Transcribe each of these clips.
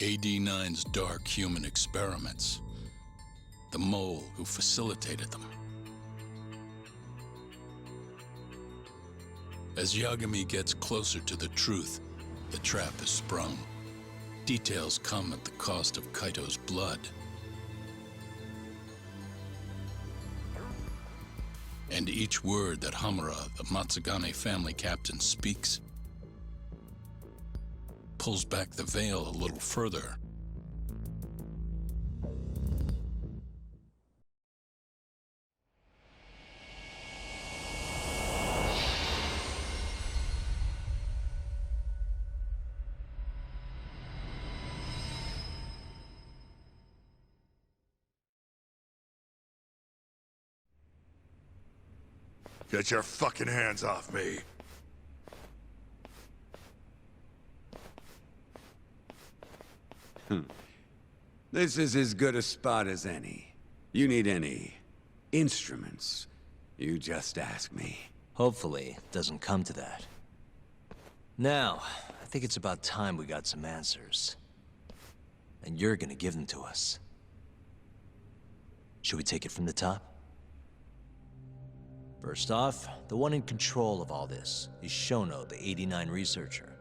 AD-9's dark human experiments. The mole who facilitated them. As Yagami gets closer to the truth, the trap is sprung. Details come at the cost of Kaito's blood. And each word that Hamura, the Matsugane family captain, speaks pulls back the veil a little further. Get your fucking hands off me. This is as good a spot as any. You need any instruments, you just ask me. Hopefully, it doesn't come to that. Now, I think it's about time we got some answers. And you're gonna give them to us. Should we take it from the top? First off, the one in control of all this is Shono, the 89 researcher.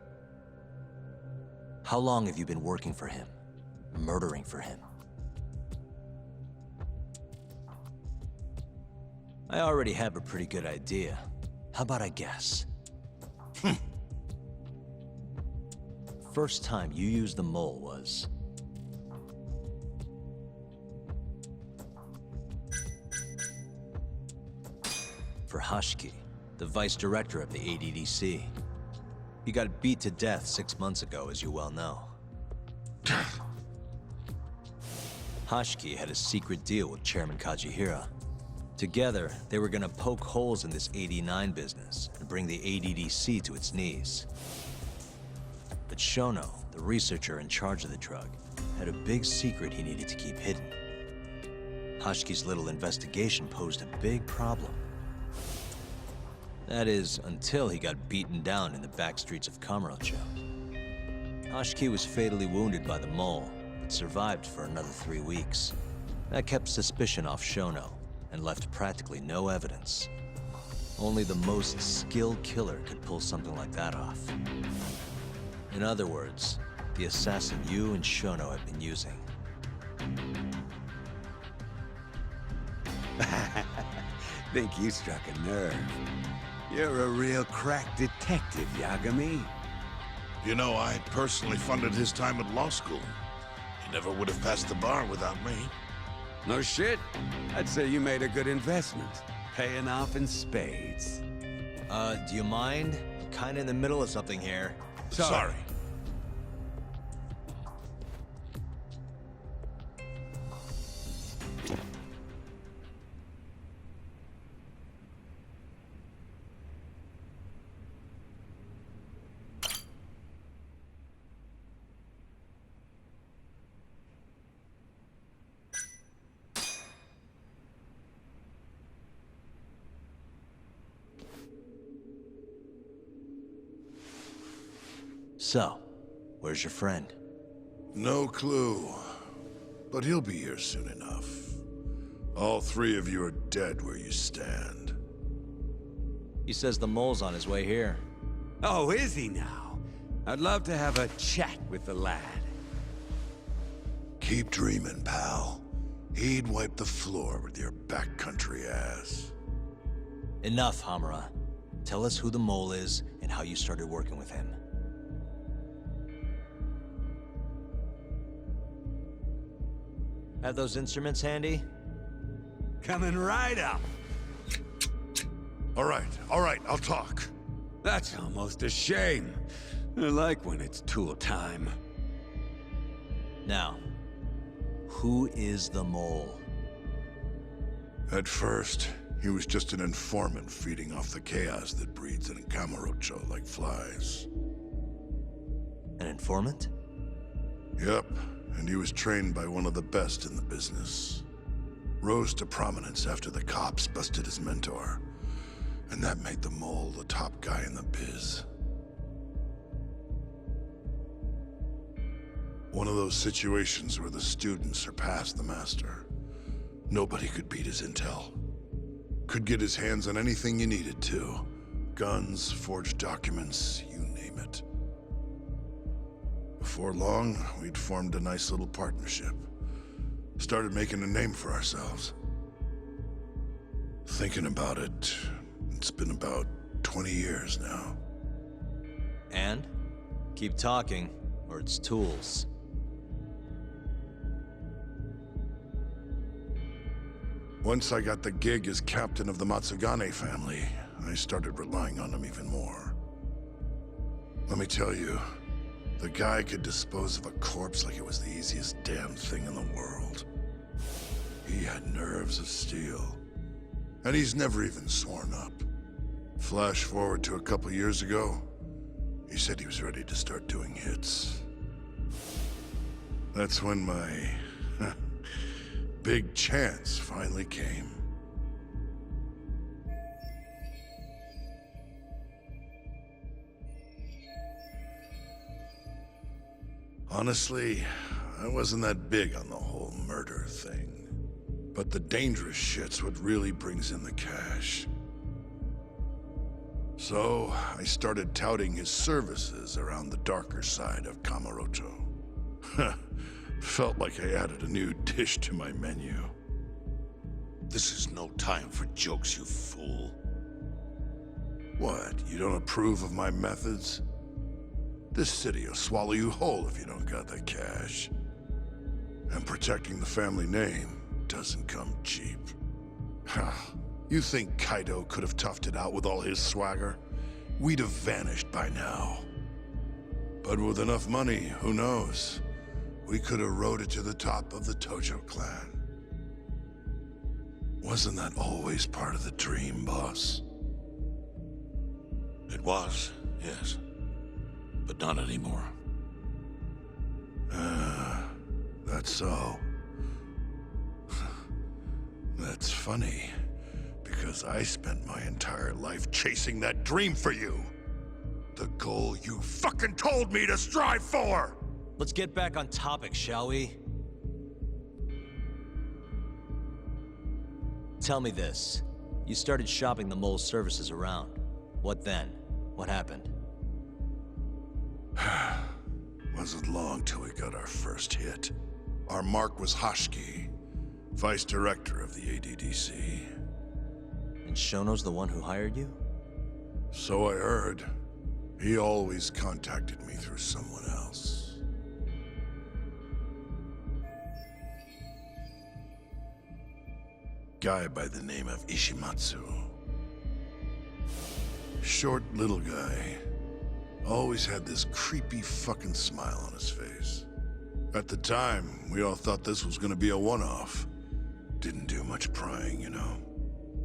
How long have you been working for him? Murdering for him? I already have a pretty good idea. How about I guess? First time you used the mole was... for Hashiki, the vice director of the ADDC. He got beat to death 6 months ago, as you well know. Hashiki had a secret deal with Chairman Kajihira. Together, they were gonna poke holes in this 89 business and bring the ADDC to its knees. But Shono, the researcher in charge of the drug, had a big secret he needed to keep hidden. Hashiki's little investigation posed a big problem. That is, until he got beaten down in the back streets of Kamurocho. Hashiki was fatally wounded by the mole, but survived for another 3 weeks. That kept suspicion off Shono, and left practically no evidence. Only the most skilled killer could pull something like that off. In other words, the assassin you and Shono have been using. Think you struck a nerve. You're a real crack detective, Yagami. You know, I personally funded his time at law school. He never would have passed the bar without me. No shit. I'd say you made a good investment. Paying off in spades. Do you mind? Kinda in the middle of something here. Sorry. So, where's your friend? No clue. But he'll be here soon enough. All 3 of you are dead where you stand. He says the mole's on his way here. Oh, is he now? I'd love to have a chat with the lad. Keep dreaming, pal. He'd wipe the floor with your backcountry ass. Enough, Hamura. Tell us who the mole is and how you started working with him. Have those instruments handy? Coming right up. All right, I'll talk. That's almost a shame. I like when it's tool time. Now, who is the mole? At first, he was just an informant feeding off the chaos that breeds in Kamurocho like flies. An informant? Yep, and he was trained by one of the best in the business. Rose to prominence after the cops busted his mentor. And that made the mole the top guy in the biz. One of those situations where the student surpassed the master. Nobody could beat his intel. Could get his hands on anything you needed to. Guns, forged documents, you name it. Before long, we'd formed a nice little partnership. Started making a name for ourselves. Thinking about it, it's been about 20 years now. And? Keep talking, or it's tools. Once I got the gig as captain of the Matsugane family, I started relying on him even more. Let me tell you, the guy could dispose of a corpse like it was the easiest damn thing in the world. He had nerves of steel. And he's never even sworn up. Flash forward to a couple years ago, he said he was ready to start doing hits. That's when my big chance finally came. Honestly, I wasn't that big on the whole murder thing. But the dangerous shit's what really brings in the cash. So, I started touting his services around the darker side of Kamurocho. Felt like I added a new dish to my menu. This is no time for jokes, you fool. What, you don't approve of my methods? This city will swallow you whole if you don't got the cash. And protecting the family name doesn't come cheap. You think Kaido could have toughed it out with all his swagger? We'd have vanished by now. But with enough money, who knows? We could have rode it to the top of the Tojo clan. Wasn't that always part of the dream, boss? It was, yes. But not anymore. That's so. That's funny, because I spent my entire life chasing that dream for you. The goal you fucking told me to strive for! Let's get back on topic, shall we? Tell me this. You started shopping the mole's services around. What then? What happened? Wasn't long till we got our first hit. Our mark was Hashki, vice director of the ADDC. And Shono's the one who hired you? So I heard. He always contacted me through someone else. Guy by the name of Ishimatsu. Short little guy. Always had this creepy fucking smile on his face. At the time, we all thought this was gonna be a one-off. Didn't do much prying, you know.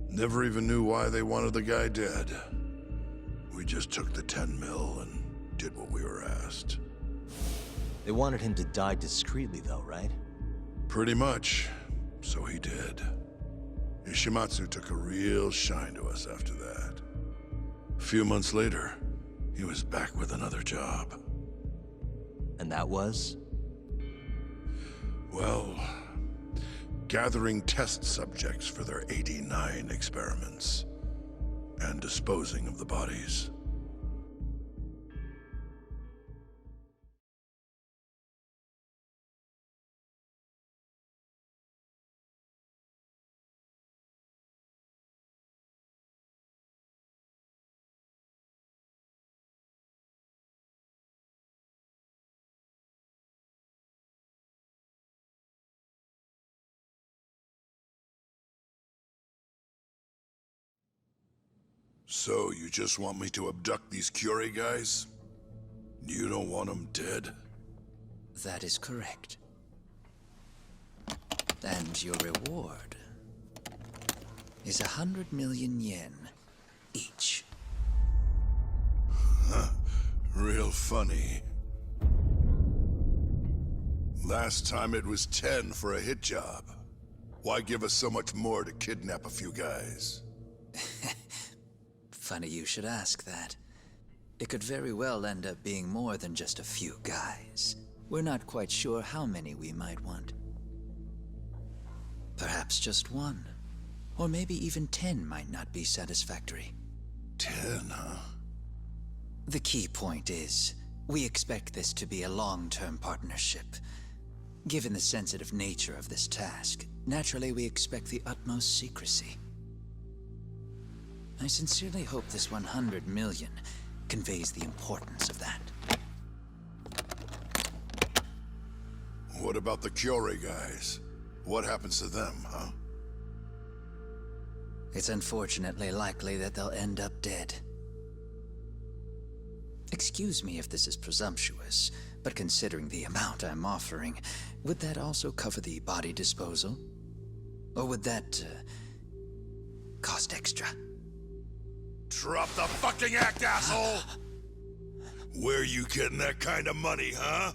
Never even knew why they wanted the guy dead. We just took the 10 mil and did what we were asked. They wanted him to die discreetly though, right? Pretty much. So he did. Ishimatsu took a real shine to us after that. A few months later, he was back with another job. And that was? Well, gathering test subjects for their 89 experiments. And disposing of the bodies. So, you just want me to abduct these Curie guys? You don't want them dead? That is correct. And your reward is 100 million yen each. Real funny. Last time it was 10 for a hit job. Why give us so much more to kidnap a few guys? Funny you should ask that. It could very well end up being more than just a few guys. We're not quite sure how many we might want. Perhaps just one. Or maybe even 10 might not be satisfactory. 10, huh? The key point is, we expect this to be a long-term partnership. Given the sensitive nature of this task, naturally we expect the utmost secrecy. I sincerely hope this 100 million conveys the importance of that. What about the Curie guys? What happens to them, huh? It's unfortunately likely that they'll end up dead. Excuse me if this is presumptuous, but considering the amount I'm offering, would that also cover the body disposal? Or would that, cost extra? Drop the fucking act, asshole! Where you getting that kind of money, huh?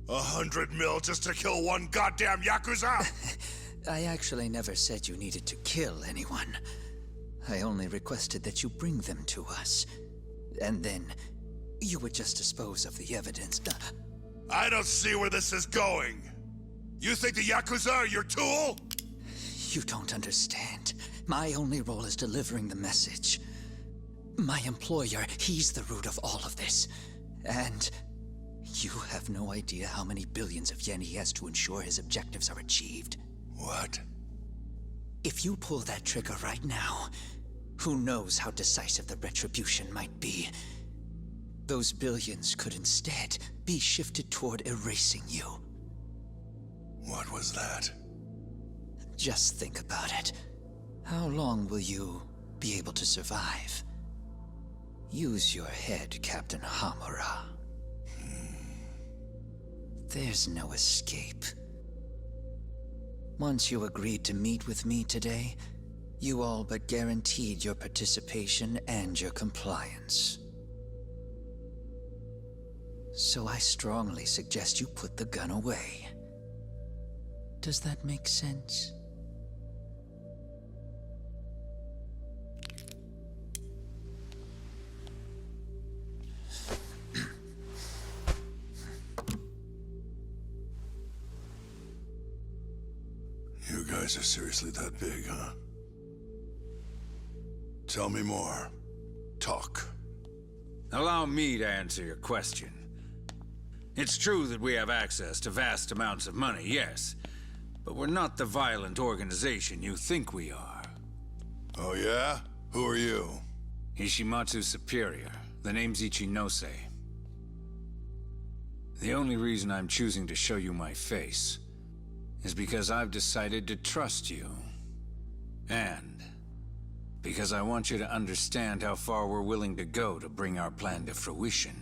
100 mil just to kill one goddamn Yakuza? I actually never said you needed to kill anyone. I only requested that you bring them to us. And then, you would just dispose of the evidence. I don't see where this is going. You think the Yakuza are your tool? You don't understand. My only role is delivering the message. My employer, he's the root of all of this. And you have no idea how many billions of yen he has to ensure his objectives are achieved. What? If you pull that trigger right now, who knows how decisive the retribution might be. Those billions could instead be shifted toward erasing you. What was that? Just think about it. How long will you be able to survive? Use your head, Captain Hamura. There's no escape. Once you agreed to meet with me today, you all but guaranteed your participation and your compliance. So I strongly suggest you put the gun away. Does that make sense? You guys are seriously that big, huh? Tell me more. Talk. Allow me to answer your question. It's true that we have access to vast amounts of money, yes. But we're not the violent organization you think we are. Oh yeah? Who are you? Ishimatsu's superior. The name's Ichinose. The only reason I'm choosing to show you my face is because I've decided to trust you. And because I want you to understand how far we're willing to go to bring our plan to fruition.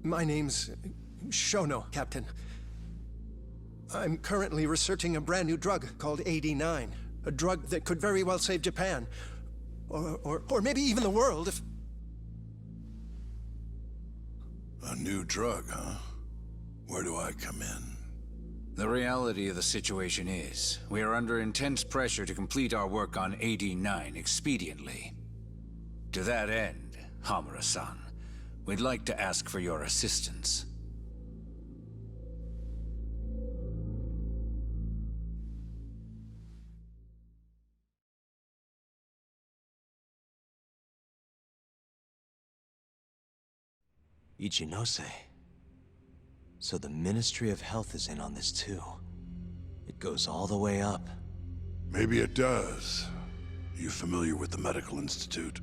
My name's Shono, Captain. I'm currently researching a brand new drug called AD9. A drug that could very well save Japan. Or maybe even the world if... A new drug, huh? Where do I come in? The reality of the situation is, we are under intense pressure to complete our work on AD9 expediently. To that end, Hamura-san, we'd like to ask for your assistance. Ichinose. So the Ministry of Health is in on this too. It goes all the way up. Maybe it does. You familiar with the Medical Institute?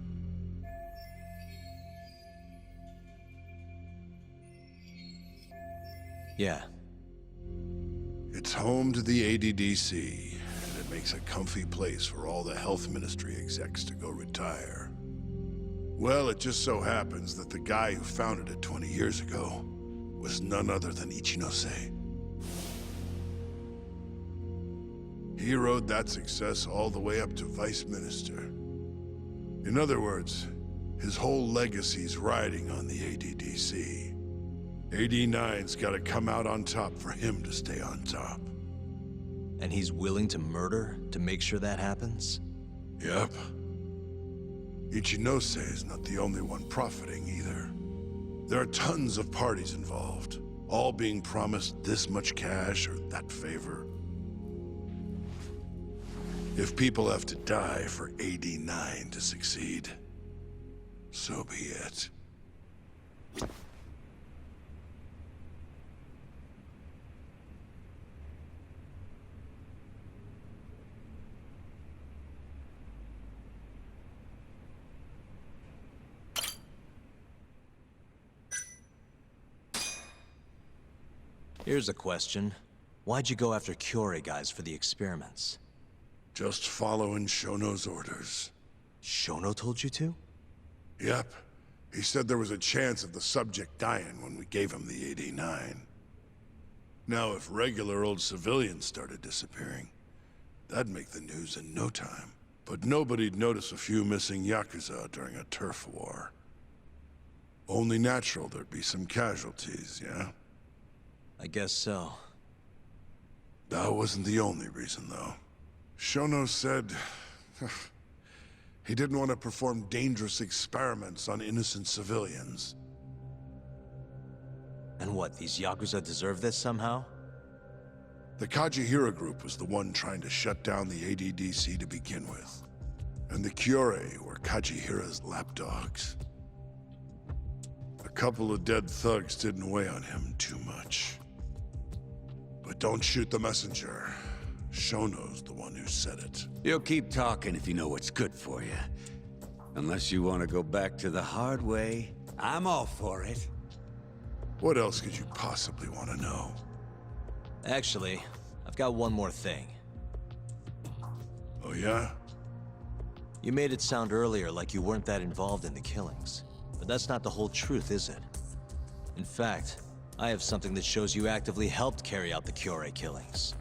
Yeah. It's home to the ADDC, and it makes a comfy place for all the Health Ministry execs to go retire. Well, it just so happens that the guy who founded it 20 years ago was none other than Ichinose. He rode that success all the way up to Vice Minister. In other words, his whole legacy's riding on the ADDC. AD9's gotta come out on top for him to stay on top. And he's willing to murder to make sure that happens? Yep. Ichinose is not the only one profiting either. There are tons of parties involved, all being promised this much cash or that favor. If people have to die for AD9 to succeed, so be it. Here's a question. Why'd you go after Cure guys for the experiments? Just following Shono's orders. Shono told you to? Yep. He said there was a chance of the subject dying when we gave him the AD9. Now, if regular old civilians started disappearing, that'd make the news in no time. But nobody'd notice a few missing Yakuza during a turf war. Only natural there'd be some casualties, yeah? I guess so. That wasn't the only reason, though. Shono said he didn't want to perform dangerous experiments on innocent civilians. And what, these Yakuza deserve this somehow? The Kajihira group was the one trying to shut down the ADDC to begin with. And the Cure were Kajihira's lapdogs. A couple of dead thugs didn't weigh on him too much. But don't shoot the messenger. Shono's the one who said it. You'll keep talking if you know what's good for you. Unless you want to go back to the hard way, I'm all for it. What else could you possibly want to know? Actually, I've got one more thing. Oh yeah? You made it sound earlier like you weren't that involved in the killings. But that's not the whole truth, is it? In fact, I have something that shows you actively helped carry out the Cure killings.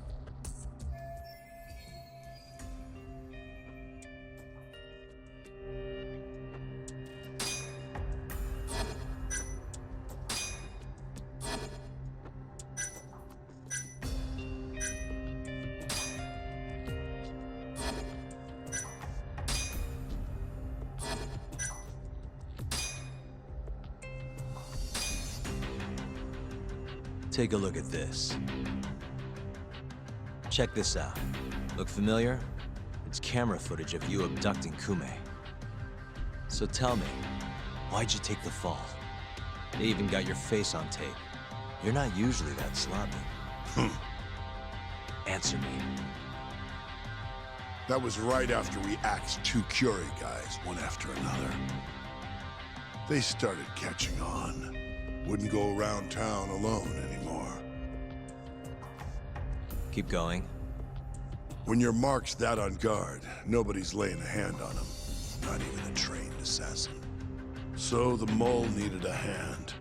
Take a look at this. Check this out. Look familiar? It's camera footage of you abducting Kume. So tell me, why'd you take the fall? They even got your face on tape. You're not usually that sloppy. Answer me. That was right after we axed two Cure guys, one after another. They started catching on. Wouldn't go around town alone anymore. Keep going. When your mark's that on guard, nobody's laying a hand on him. Not even a trained assassin. So the mole needed a hand.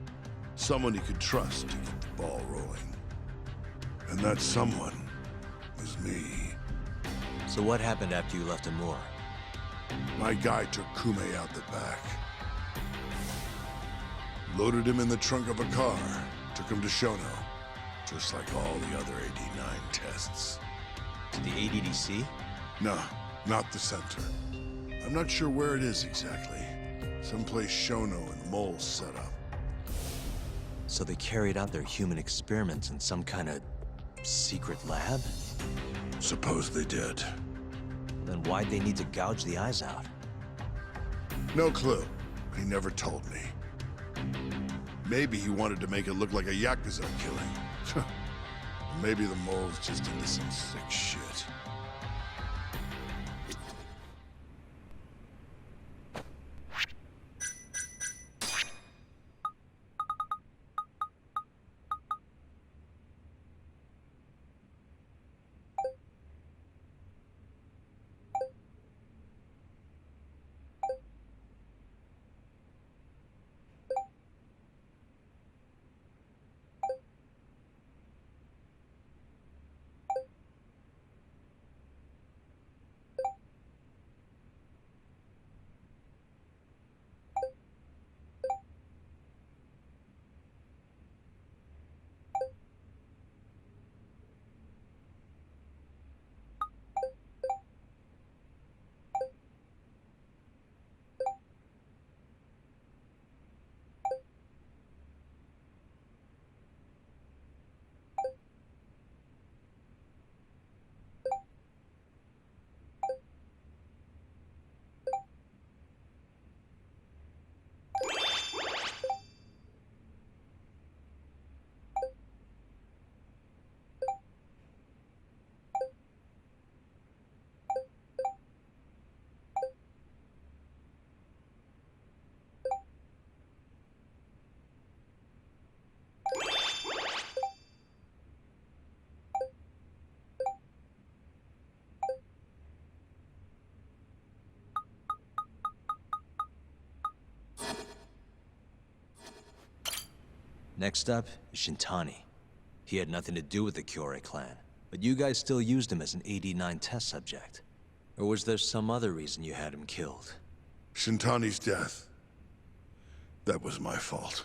Someone he could trust to get the ball rolling. And that someone was me. So what happened after you left Amur? My guy took Kume out the back. Loaded him in the trunk of a car, took him to Shono, just like all the other AD9 tests. To the ADDC? No, not the center. I'm not sure where it is exactly. Someplace Shono and the moles set up. So they carried out their human experiments in some kind of secret lab? Suppose they did. Then why'd they need to gouge the eyes out? No clue. He never told me. Maybe he wanted to make it look like a Yakuza killing. Maybe the mole's just into some sick shit. Next up is Shintani. He had nothing to do with the Kyorei clan, but you guys still used him as an AD-9 test subject. Or was there some other reason you had him killed? Shintani's death. That was my fault.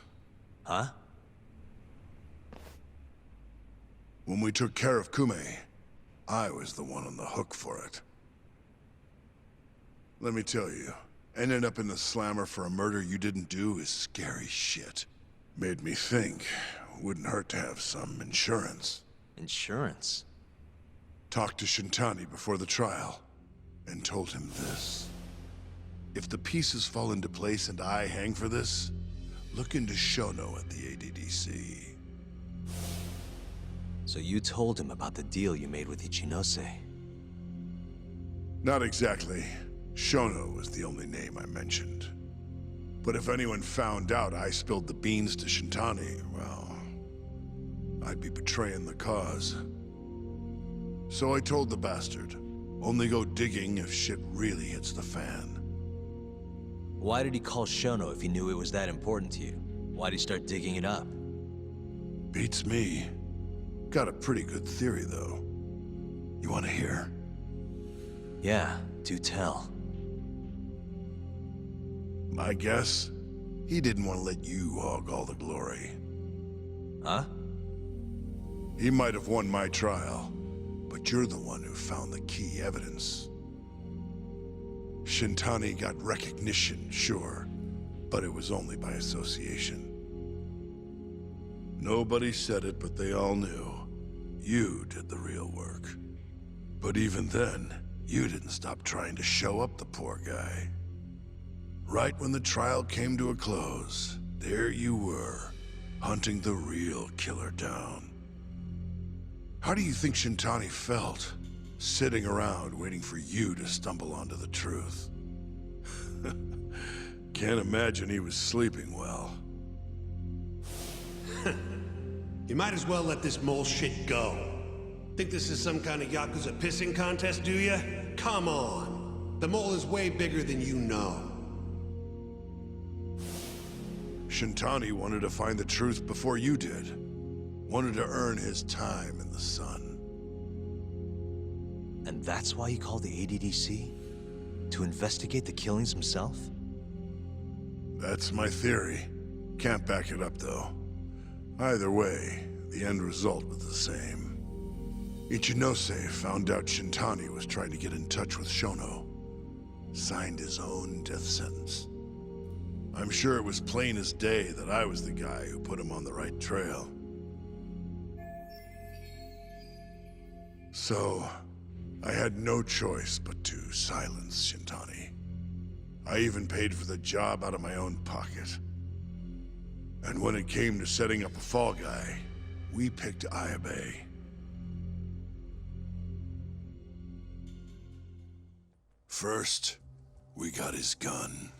Huh? When we took care of Kume, I was the one on the hook for it. Let me tell you, ending up in the slammer for a murder you didn't do is scary shit. Made me think, wouldn't hurt to have some insurance. Insurance? Talked to Shintani before the trial, and told him this. If the pieces fall into place and I hang for this, look into Shono at the ADDC. So you told him about the deal you made with Ichinose? Not exactly. Shono was the only name I mentioned. But if anyone found out I spilled the beans to Shintani, well, I'd be betraying the cause. So I told the bastard, only go digging if shit really hits the fan. Why did he call Shono if he knew it was that important to you? Why'd he start digging it up? Beats me. Got a pretty good theory, though. You want to hear? Yeah, do tell. My guess? He didn't want to let you hog all the glory. Huh? He might have won my trial, but you're the one who found the key evidence. Shintani got recognition, sure, but it was only by association. Nobody said it, but they all knew. You did the real work. But even then, you didn't stop trying to show up the poor guy. Right when the trial came to a close, there you were, hunting the real killer down. How do you think Shintani felt, sitting around waiting for you to stumble onto the truth? Can't imagine he was sleeping well. You might as well let this mole shit go. Think this is some kind of Yakuza pissing contest, do ya? Come on. The mole is way bigger than you know. Shintani wanted to find the truth before you did. Wanted to earn his time in the sun. And that's why he called the ADDC? To investigate the killings himself? That's my theory. Can't back it up, though. Either way, the end result was the same. Ichinose found out Shintani was trying to get in touch with Shono. Signed his own death sentence. I'm sure it was plain as day that I was the guy who put him on the right trail. So, I had no choice but to silence Shintani. I even paid for the job out of my own pocket. And when it came to setting up a fall guy, we picked Ayabe. First, we got his gun.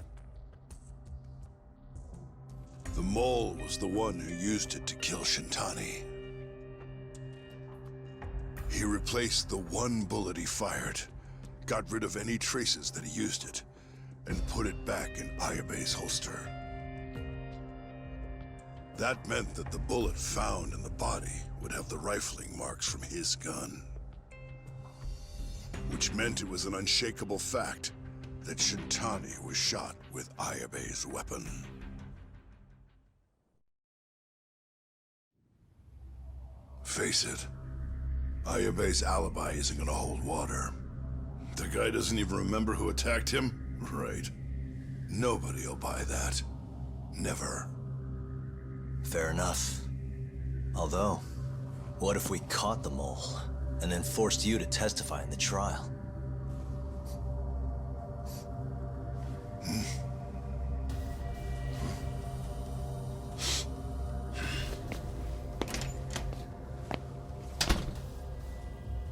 The mole was the one who used it to kill Shintani. He replaced the one bullet he fired, got rid of any traces that he used it, and put it back in Ayabe's holster. That meant that the bullet found in the body would have the rifling marks from his gun. Which meant it was an unshakable fact that Shintani was shot with Ayabe's weapon. Face it, Ayabe's alibi isn't gonna hold water. The guy doesn't even remember who attacked him? Right. Nobody'll buy that. Never. Fair enough. Although, what if we caught the mole, and then forced you to testify in the trial?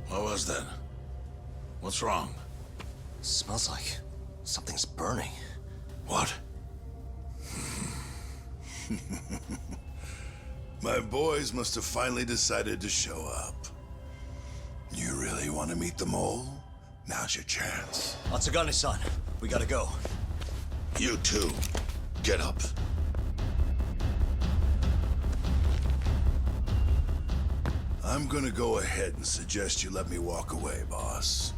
What was that? What's wrong? Smells like something's burning. What? My boys must have finally decided to show up. You really want to meet the mole? Now's your chance. Atsugane-san, we gotta go. You too. Get up. I'm gonna go ahead and suggest you let me walk away, boss.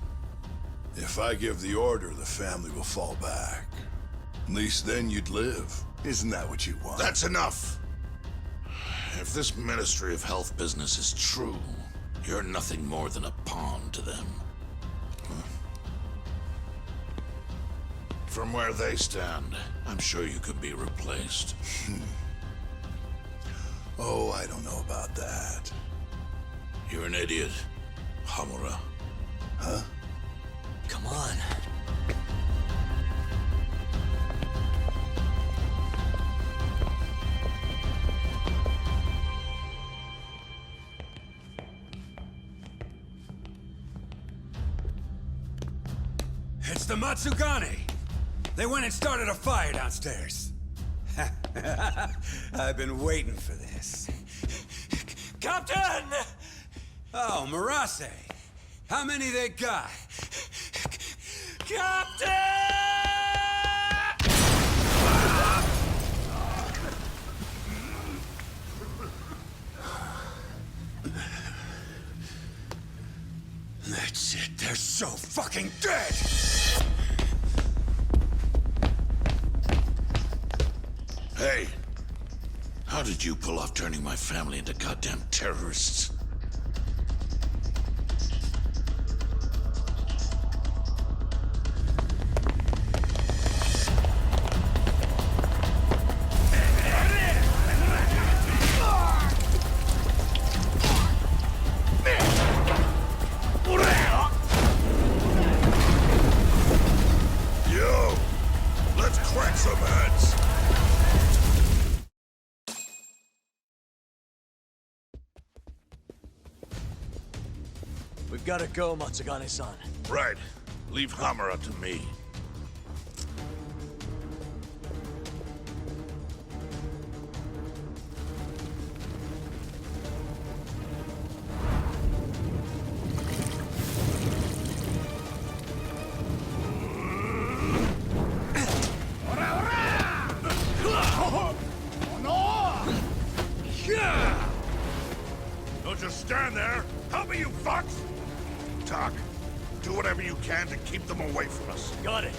If I give the order, the family will fall back. At least then you'd live. Isn't that what you want? That's enough! If this Ministry of Health business is true, you're nothing more than a pawn to them. From where they stand, I'm sure you could be replaced. Oh, I don't know about that. You're an idiot, Hamura. Huh? Come on. It's the Matsugane! They went and started a fire downstairs. I've been waiting for this. Captain! Oh, Marase! How many they got? Captain! That's it, they're so fucking dead! Hey, how did you pull off turning my family into goddamn terrorists? Yo! Let's crack some heads! We've got to go, Matsugane-san. Right. Leave Hamura to me. Don't just stand there! Help me, you fucks! Talk. Do whatever you can to keep them away from us. Got it.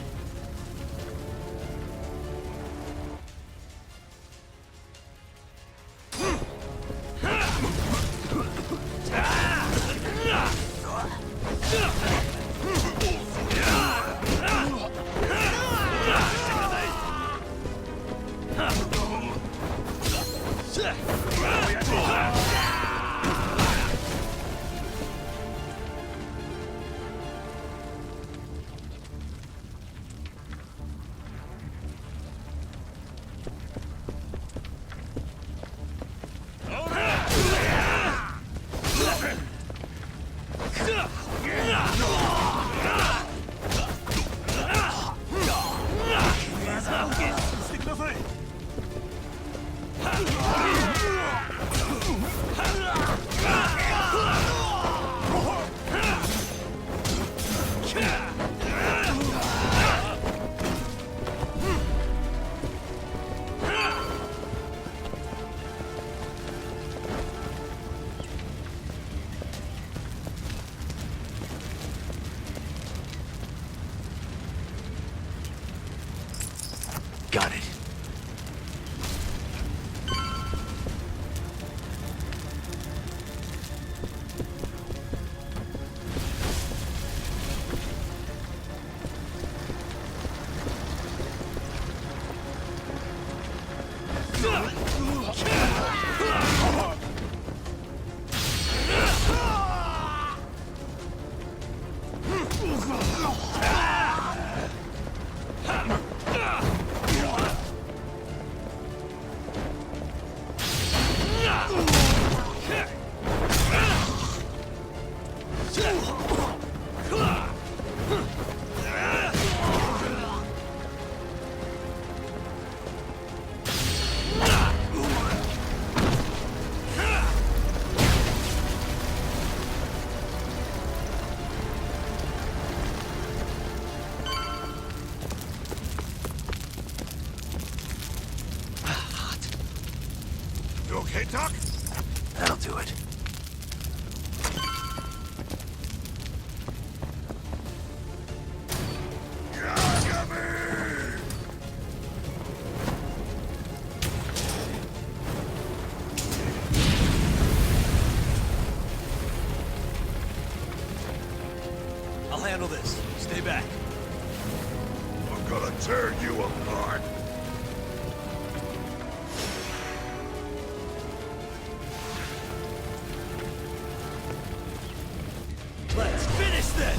Got it. You okay, Doc? That'll do it. handle this. Stay back. I'm gonna tear you apart. Let's finish this!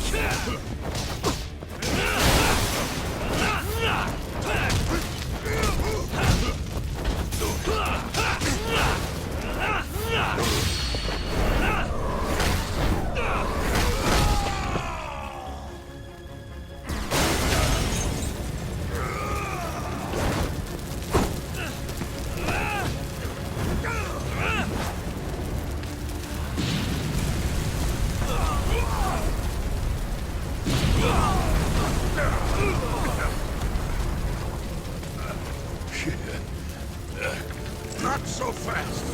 Not so fast.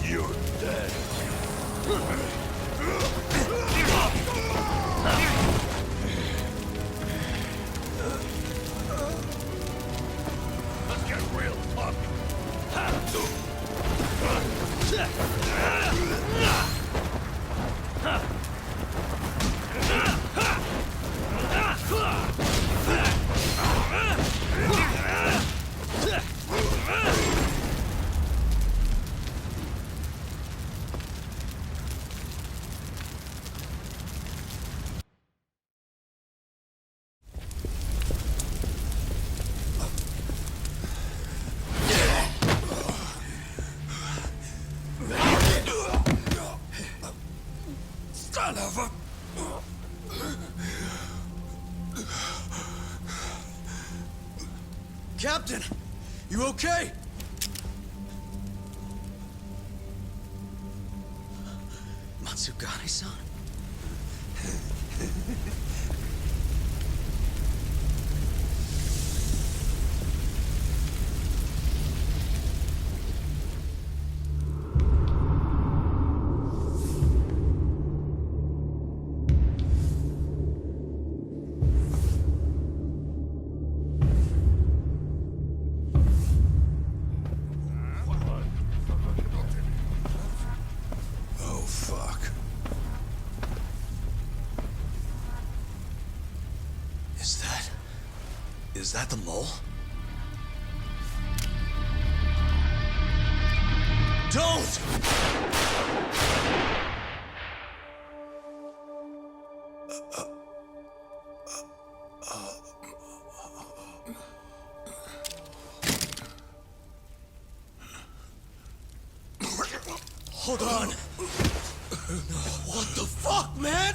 You're dead. Let's get real tough. Son of a... Captain! You okay? Matsugane-san? Oh, fuck. Is that the mole? Don't! Hold on! What the fuck, man?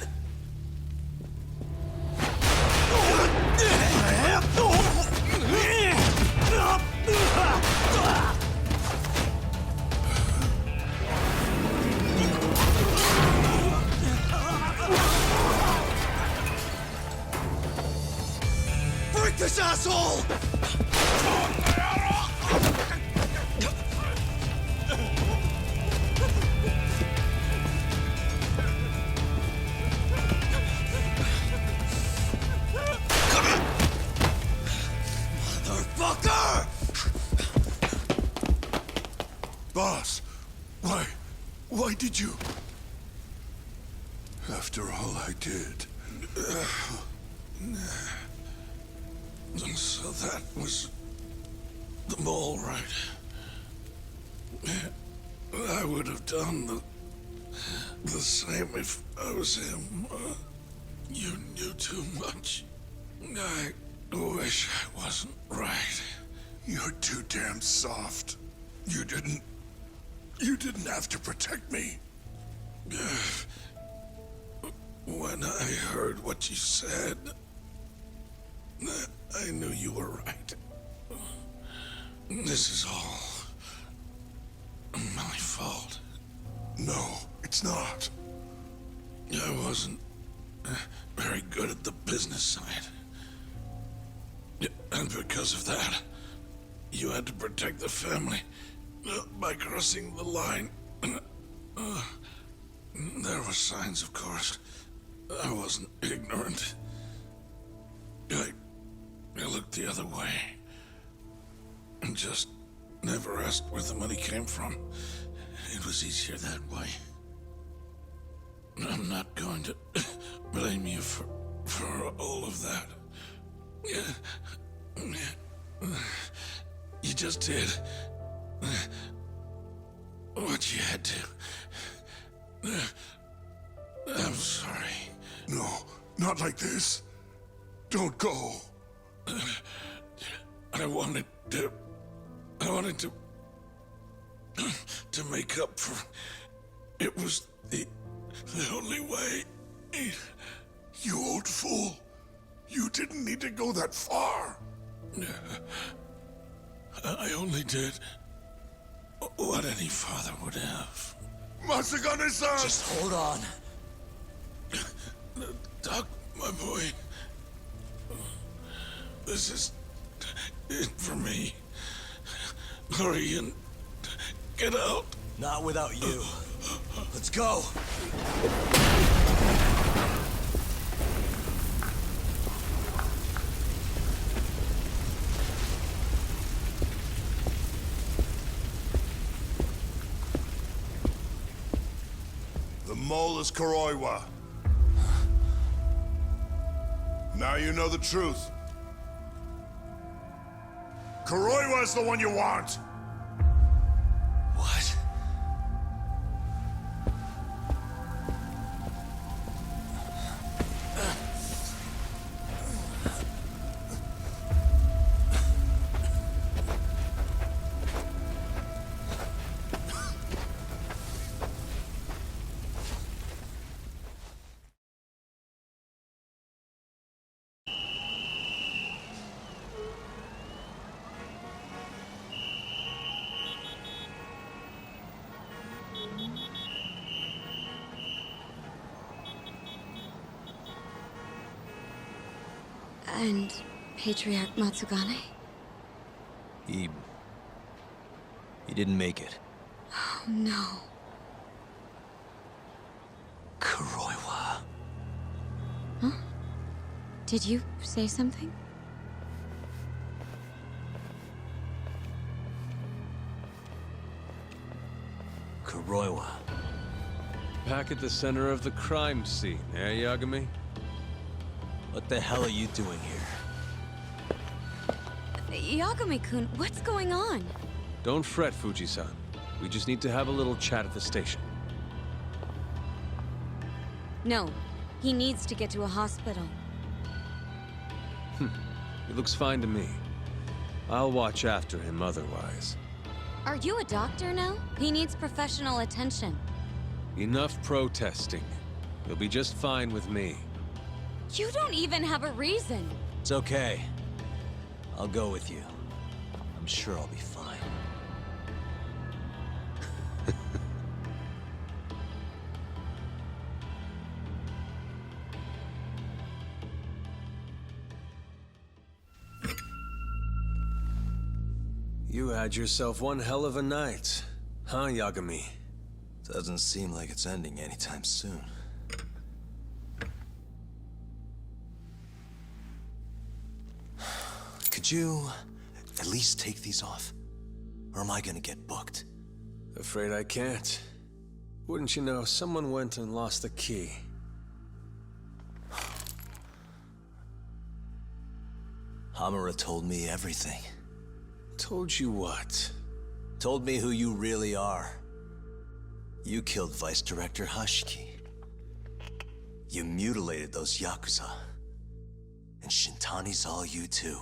Break this asshole! Motherfucker! Boss, why did you? After all I did. So that was the mole, right? I would have done the same if I was him. You knew too much. I wish I wasn't right. You're too damn soft. You didn't have to protect me. When I heard what you said, I knew you were right. This is all my fault. No, it's not. I wasn't very good at the business side. And because of that, you had to protect the family by crossing the line. There were signs, of course. I wasn't ignorant. I looked the other way and just never asked where the money came from. It was easier that way. I'm not going to blame you for all of that. You just did what you had to. I'm sorry. No, not like this. Don't go. I wanted to make up for. It was the only way. You old fool. You didn't need to go that far. I only did what any father would have. Matsugane-san! Just hold on. Doc, my boy. This is it for me. Hurry and get out. Not without you. Let's go. The mole is Kuroiwa. Now you know the truth. Kuroiwa is the one you want. What? And Patriarch Matsugane? He didn't make it. Oh, no. Kuroiwa. Huh? Did you say something? Kuroiwa. Back at the center of the crime scene, eh, Yagami? What the hell are you doing here? Yagami-kun, what's going on? Don't fret, Fuji-san. We just need to have a little chat at the station. No, he needs to get to a hospital. He looks fine to me. I'll watch after him otherwise. Are you a doctor now? He needs professional attention. Enough protesting. He'll be just fine with me. You don't even have a reason. It's okay. I'll go with you. I'm sure I'll be fine. You had yourself one hell of a night, huh, Yagami? Doesn't seem like it's ending anytime soon. Could you at least take these off? Or am I gonna get booked? Afraid I can't. Wouldn't you know, someone went and lost the key. Hamura told me everything. Told you what? Told me who you really are. You killed Vice Director Hashiki. You mutilated those Yakuza. And Shintani's all you too.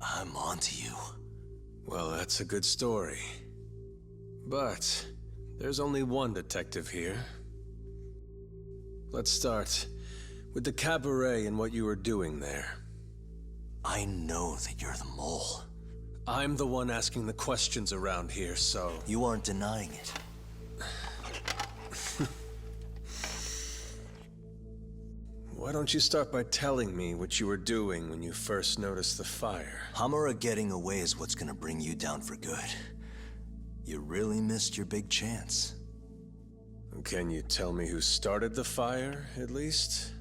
I'm onto you. Well, that's a good story. But there's only one detective here. Let's start with the cabaret and what you were doing there. I know that you're the mole. I'm the one asking the questions around here, so... You aren't denying it. Why don't you start by telling me what you were doing when you first noticed the fire? Hamura getting away is what's gonna bring you down for good. You really missed your big chance. Can you tell me who started the fire, at least?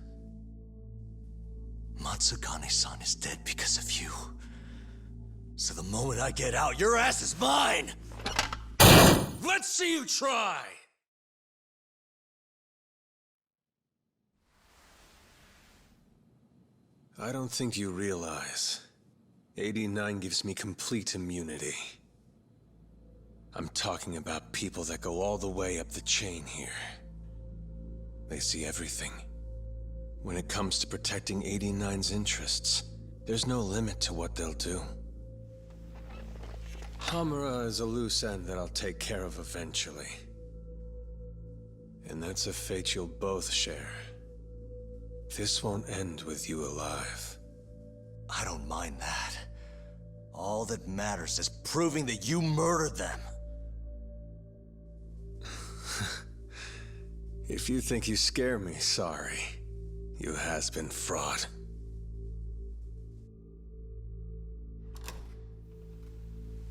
Matsugane-san is dead because of you. So the moment I get out, your ass is mine! Let's see you try! I don't think you realize 89 gives me complete immunity. I'm talking about people that go all the way up the chain here. They see everything. When it comes to protecting 89's interests, there's no limit to what they'll do. Hamura is a loose end that I'll take care of eventually. And that's a fate you'll both share. This won't end with you alive. I don't mind that. All that matters is proving that you murdered them. If you think you scare me, sorry. You has-been fraud.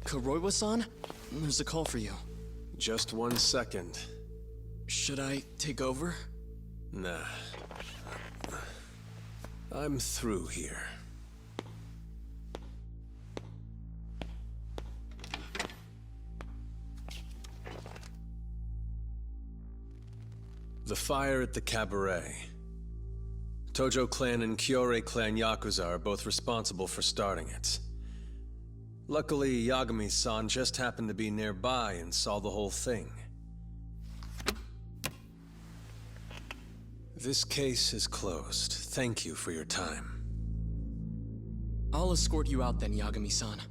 Kuroiwa-san? There's a call for you. Just 1 second. Should I take over? Nah. I'm through here. The fire at the cabaret. Tojo clan and Kyorei clan Yakuza are both responsible for starting it. Luckily, Yagami-san just happened to be nearby and saw the whole thing. This case is closed. Thank you for your time. I'll escort you out then, Yagami-san.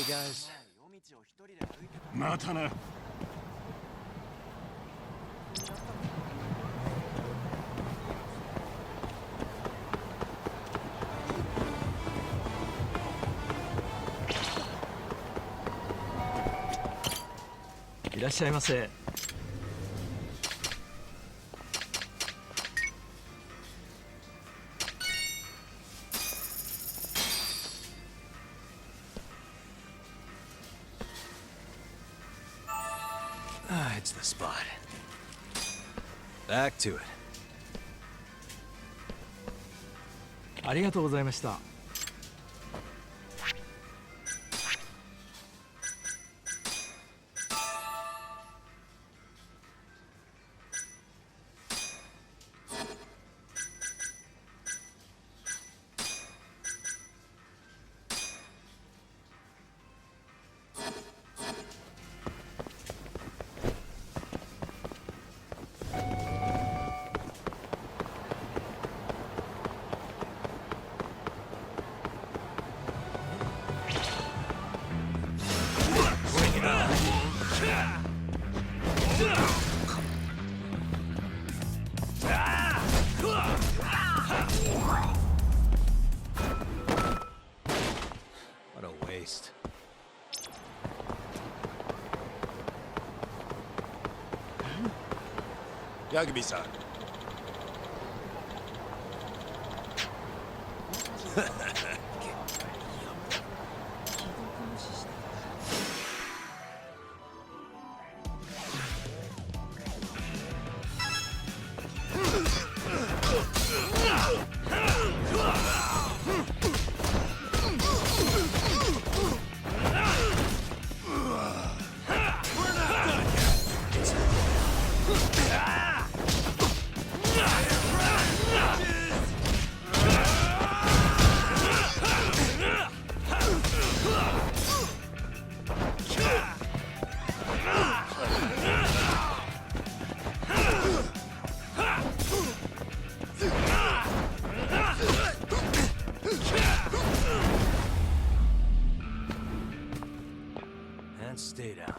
Guys. またな。いらっしゃいませ。It's the spot. Back to it. ありがとうございました。Yagami-san. And stay down.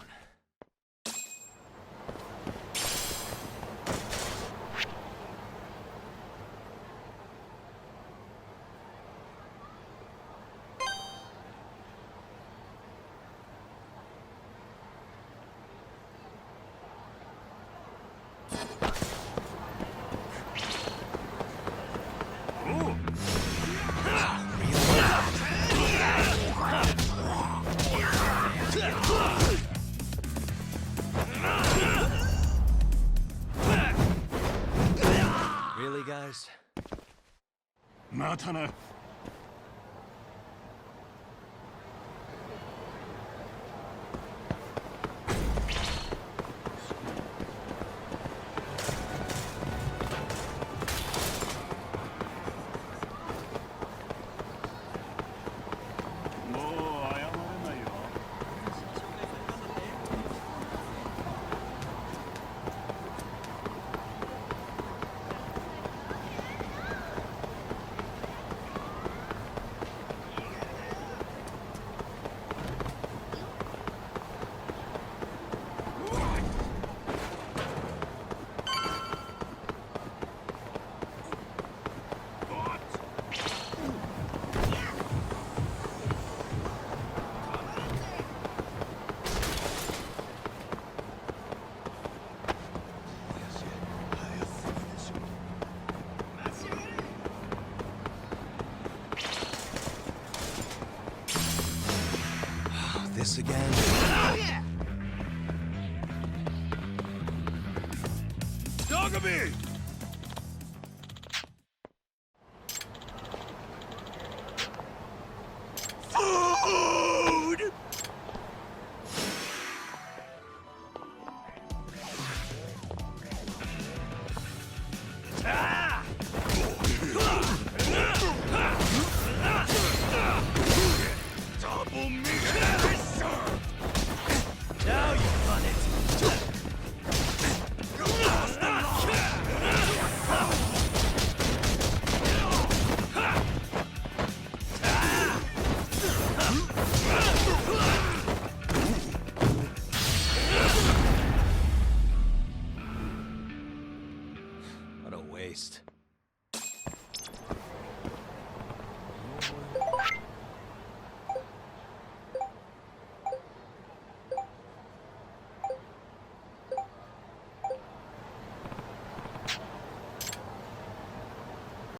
Really, guys? またな。もう謝れないよ。This again? Yagami!